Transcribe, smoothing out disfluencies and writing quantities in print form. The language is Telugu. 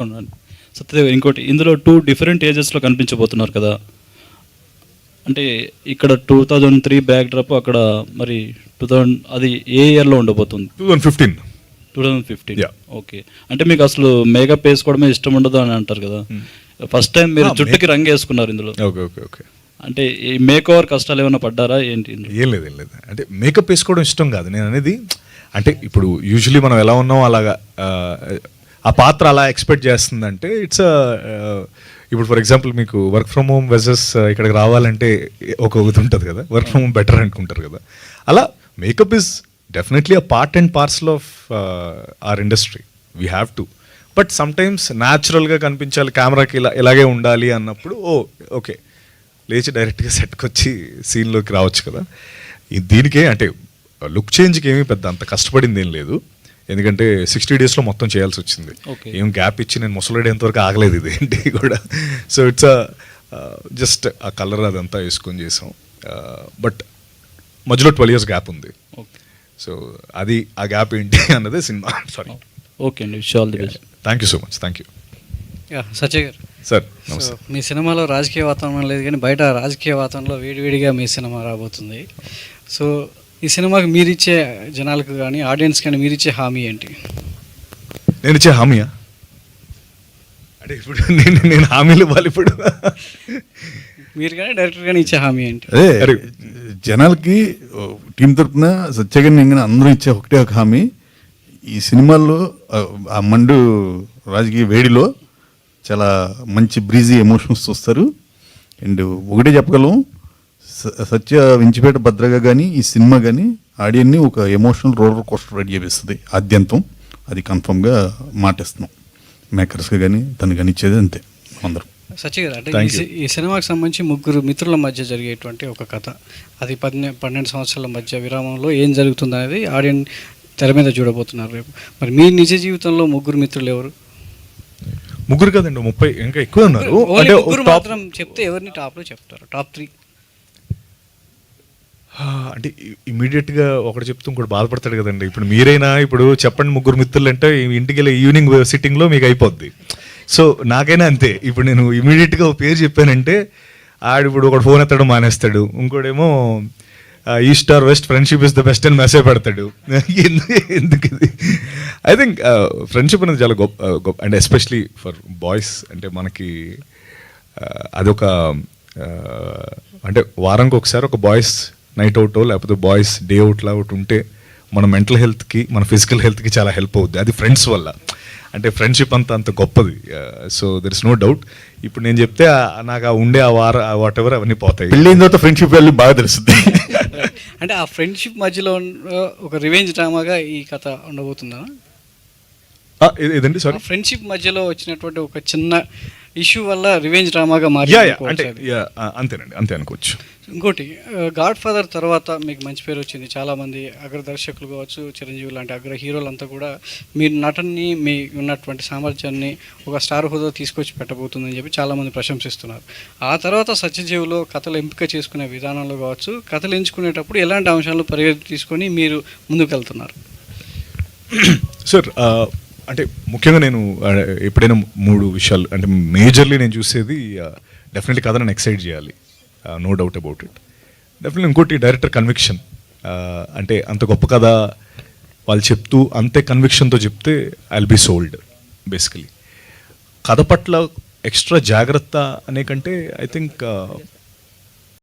అవునండి. సత్యదేవ్ ఇంకోటి ఇందులో 2 డిఫరెంట్ ఏజెస్‌లో కనిపించబోతున్నారు కదా! అంటే ఇక్కడ 2003 బ్యాక్ డ్రాప్ అక్కడ మరి 2000 అది ఏ ఇయర్‌లో ఉండబోతుంది? 2015. 2015. Yeah. ఓకే. అంటే మీకు అసలు మేకప్ ఏసుకోవడమే ఇష్టం ఉండదు అని అంటారు కదా! ఫస్ట్ టైం మీరు జుట్టుకి రంగేసుకున్నారు ఇందులో. ఓకే. అంటే ఈ మేకోవర్ కష్టాలు ఏమైనా పడ్డారా ఏంటి ఇందులో? ఏం లేదు. అంటే మేకప్ వేసుకోవడం ఇష్టం కాదు. నేను అనేది అంటే ఇప్పుడు యూజువలీ మనం ఎలా ఉన్నాం అలాగా ఆ పాత్ర అలా ఎక్స్పెక్ట్ చేస్తుందంటే ఇట్స్ ఇప్పుడు ఫర్ ఎగ్జాంపుల్ మీకు వర్క్ ఫ్రమ్ హోమ్ వెర్సెస్ ఇక్కడికి రావాలంటే ఒక ఇది ఉంటుంది కదా, వర్క్ ఫ్రమ్ హోమ్ బెటర్ అనుకుంటారు కదా. అలా makeup is definitely a part and parcel of our industry. We have to. But sometimes న్యాచురల్గా కనిపించాలి, కెమెరాకి ఇలాగే ఉండాలి అన్నప్పుడు ఓకే లేచి డైరెక్ట్గా సెట్కి వచ్చి సీన్లోకి రావచ్చు కదా. దీనికే అంటే లుక్ చేంజ్కి ఏమీ పెద్ద అంత కష్టపడింది ఏం లేదు. ఎందుకంటే 60 daysలో మొత్తం చేయాల్సి వచ్చింది. ఏం గ్యాప్ ఇచ్చి నేను ముసలాడేంతవరకు ఆగలేదు ఇది ఏంటి కూడా. సో ఇట్స్ జస్ట్ ఆ కలర్ అదంతా వేసుకొని చేసాం. బట్ మధ్యలో 12 years గ్యాప్ ఉంది. సో అది ఆ గ్యాప్ ఏంటి అన్నదే సినిమా. సారీ. ఓకే అండి. Wish all the best. Thank you so much. Thank you Satya గారు. సార్. మీ సినిమాలో రాజకీయ వాతావరణం లేదు కానీ బయట రాజకీయ వాతావరణంలో వేడివేడిగా మీ సినిమా రాబోతుంది. సో ఈ సినిమాకి మీరిచ్చే జనాలకు కానీ ఆడియన్స్ కానీ మీరిచ్చే హామీ ఏంటి? నేను ఇచ్చే హామీయా అంటే ఇప్పుడు నేను హామీలు ఇవ్వాలి ఇప్పుడు? మీరు కానీ డైరెక్టర్ కానీ ఇచ్చే హామీ ఏంటి? అదే జనాలకి టీం తరఫున సత్యగా నేను అందరూ ఇచ్చే ఒకటే ఒక హామీ, ఈ సినిమాల్లో ఆ మండు రాజకీయ వేడిలో చాలా మంచి బ్రీజీ ఎమోషన్స్ చూస్తారు. అండ్ ఒకటే చెప్పగలం, సత్య వించిపేట భద్రగా కానీ ఈ సినిమా కానీ ఆడియన్ని ఒక ఎమోషనల్ రోలర్ కోస్టర్ రెడీ చేపిస్తుంది ఆద్యంతం. అది కన్ఫర్మ్గా మాటిస్తున్నాం మేకర్స్గా కానీ తను కానీ ఇచ్చేది అంతే అందరం. సత్య గారు, అంటే ఈ సినిమాకి సంబంధించి 3 మిత్రుల మధ్య జరిగేటువంటి ఒక కథ, అది 12 సంవత్సరాల మధ్య విరామంలో ఏం జరుగుతుంది అనేది ఆడియన్స్ తెర మీద చూడబోతున్నారు రేపు. మరి మీ నిజ జీవితంలో 3 మిత్రులు ఎవరు? 3 కదండి, 30 ఇంకా ఎక్కువ ఉన్నారు. అంటే మాత్రం చెప్తే ఎవరిని టాప్లో చెప్తారు? టాప్ 3 అంటే ఇమీడియట్గా ఒకటి చెప్తూ ఇంకోటి బాధపడతాడు కదండి. ఇప్పుడు మీరైనా ఇప్పుడు చెప్పండి 3 మిత్రులు అంటే ఇంటికి వెళ్ళి ఈవినింగ్ సిట్టింగ్లో మీకు అయిపోద్ది. సో నాకైనా అంతే. ఇప్పుడు నేను ఇమీడియట్గా ఒక పేరు చెప్పానంటే ఇప్పుడు ఒకటి ఫోన్ ఎత్తడం మానేస్తాడు, ఇంకోటేమో east or west friendship is the best అని మెసేజ్ పెడతాడు. ఎందుకు ఇది? ఐ థింక్ ఫ్రెండ్షిప్ అనేది చాలా గొప్ప అండ్ ఎస్పెషలీ ఫర్ బాయ్స్. అంటే మనకి అదొక అంటే వారానికి ఒకసారి ఒక బాయ్స్ నైట్ అవుటో లేకపోతే బాయ్స్ డే అవుట్లా ఒకటి ఉంటే మన మెంటల్ హెల్త్కి మన ఫిజికల్ హెల్త్కి చాలా హెల్ప్ అవుద్ది. అది ఫ్రెండ్స్ వల్ల. అంటే ఫ్రెండ్షిప్ అంత గొప్పది. So there is no doubt. ఇప్పుడు నేను చెప్తే నాకు ఆ ఉండే ఆ వాట్ ఎవర్ అవన్నీ పోతాయి. పెళ్ళైన తర్వాత ఫ్రెండ్షిప్ వాల్యూ బాగా తెలుస్తుంది. అంటే ఆ ఫ్రెండ్షిప్ మధ్యలో ఒక రివెంజ్ డ్రామాగా ఈ కథ ఉండబోతుందా? ఏదండి? సారీ. ఫ్రెండ్షిప్ మధ్యలో వచ్చినటువంటి ఒక చిన్న ఇష్యూ వల్ల రివెంజ్ డ్రామాగా మారి అంటే అంతేనండి, అంతే అనుకోవచ్చు. ఇంకోటి, గాడ్ ఫాదర్ తర్వాత మీకు మంచి పేరు వచ్చింది. చాలామంది అగ్ర దర్శకులు కావచ్చు, చిరంజీవి లాంటి అగ్ర హీరోలంతా కూడా మీ నటనని, మీ ఉన్నటువంటి సామర్థ్యాన్ని ఒక స్టార్ హోదా తీసుకొచ్చి పెట్టబోతుందని చెప్పి చాలామంది ప్రశంసిస్తున్నారు. ఆ తర్వాత సత్యజీవులో కథలు ఎంపిక చేసుకునే విధానంలో కావచ్చు, కథలు ఎంచుకునేటప్పుడు ఎలాంటి అంశాలను పరిగణలోకి తీసుకొని మీరు ముందుకు వెళ్తున్నారు? సార్ అంటే ముఖ్యంగా నేను ఎప్పుడైనా 3 విషయాలు అంటే మేజర్లీ నేను చూసేది డెఫినెట్లీ కథ నన్ను ఎక్సైట్ చేయాలి, no doubt about it. Definitely ఇంకోటి డైరెక్టర్ కన్విక్షన్. అంటే అంత గొప్ప కథ వాళ్ళు చెప్తూ అంతే కన్విక్షన్తో చెప్తే ఐల్ బీ సోల్డ్. బేసికలీ కథ పట్ల ఎక్స్ట్రా జాగ్రత్త అనే కంటే ఐ థింక్